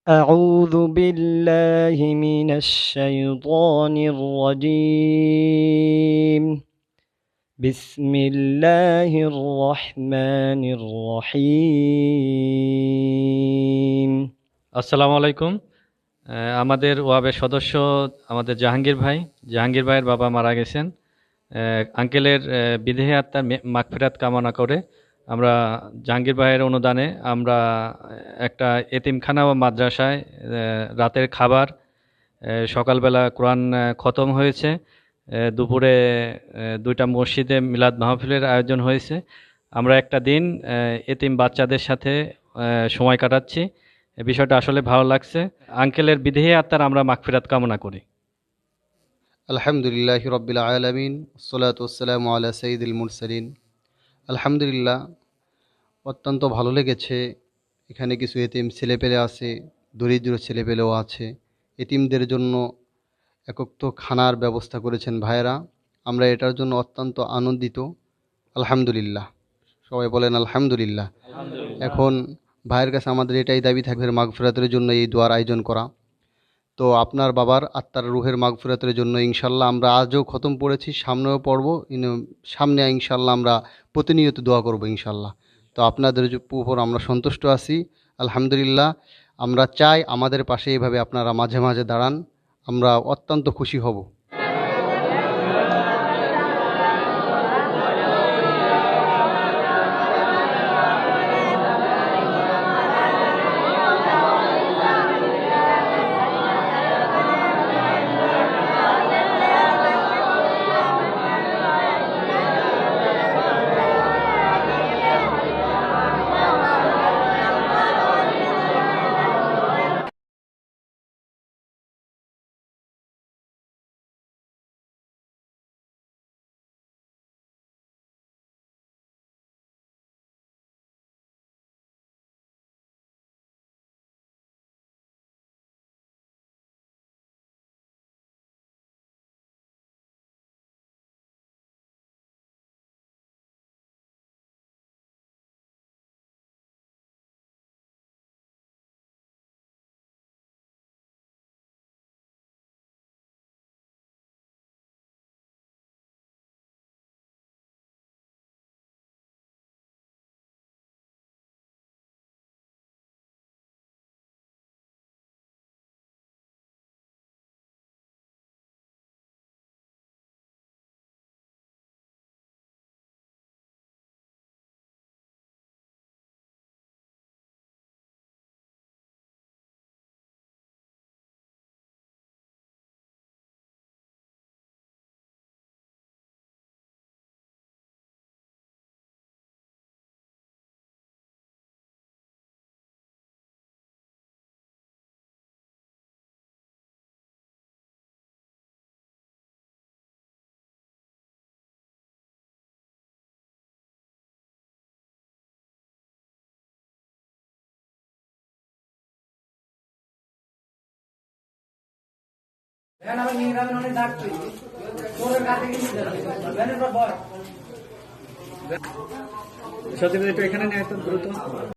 أعوذ بالله من الشيطان الرجيم بسم الله الرحمن الرحيم আসসালামু আলাইকুম। আমাদের ওয়াবের সদস্য আমাদের জাহাঙ্গীর ভাইয়ের বাবা মারা গেছেন। আঙ্কেলের বিদেহী আত্মার মাগফিরাত কামনা করে আমরা জাহাঙ্গীর ভাইয়ের অনুদানে আমরা একটা এতিমখানা ও মাদ্রাসায় রাতের খাবার, সকালবেলা কোরআন খতম হয়েছে, দুপুরে দুইটা মসজিদে মিলাদ মাহফিলের আয়োজন হয়েছে। আমরা একটা দিন এতিম বাচ্চাদের সাথে সময় কাটাচ্ছি। এই বিষয়টা আসলে ভালো লাগছে। আঙ্কেলের বিদেহী আত্মার আমরা মাগফিরাত কামনা করি। আলহামদুলিল্লাহ রব্বিল আলামিন ওয়াসসালাতু ওয়াসসালামু আলা সাইয়্যিদিল মুরসালিন। আলহামদুলিল্লাহ, অত্যন্ত ভালো লেগেছে। এখানে কিছু এতিম ছেলেপেলে আছে, দরিদ্র ছেলেপেলেও আছে। এতিমদের জন্য একক খানার ব্যবস্থা করেছেন ভাইয়েরা। আমরা এটার জন্য অত্যন্ত আনন্দিত। আলহামদুলিল্লাহ, সবাই বলেন আলহামদুলিল্লাহ। এখন ভাইয়ের কাছে আমাদের এটাই দাবি থাকবে, মাগফিরাতের জন্য এই দোয়ার আয়োজন করা। তো আপনার বাবার আত্মার রুহের মাগফিরাতের জন্য ইনশাল্লাহ আমরা আজও খতম পড়েছি, সামনেও পড়ব। সামনে ইনশাল্লাহ আমরা প্রতিনিয়ত দোয়া করব ইনশাল্লাহ। তো আপনাদের উপর আমরা সন্তুষ্ট আছি, আলহামদুলিল্লাহ। আমরা চাই আমাদের পাশে এইভাবে আপনারা মাঝে মাঝে দাঁড়ান, আমরা অত্যন্ত খুশি হব। সত্যি এখানে নেয় তো দ্রুত।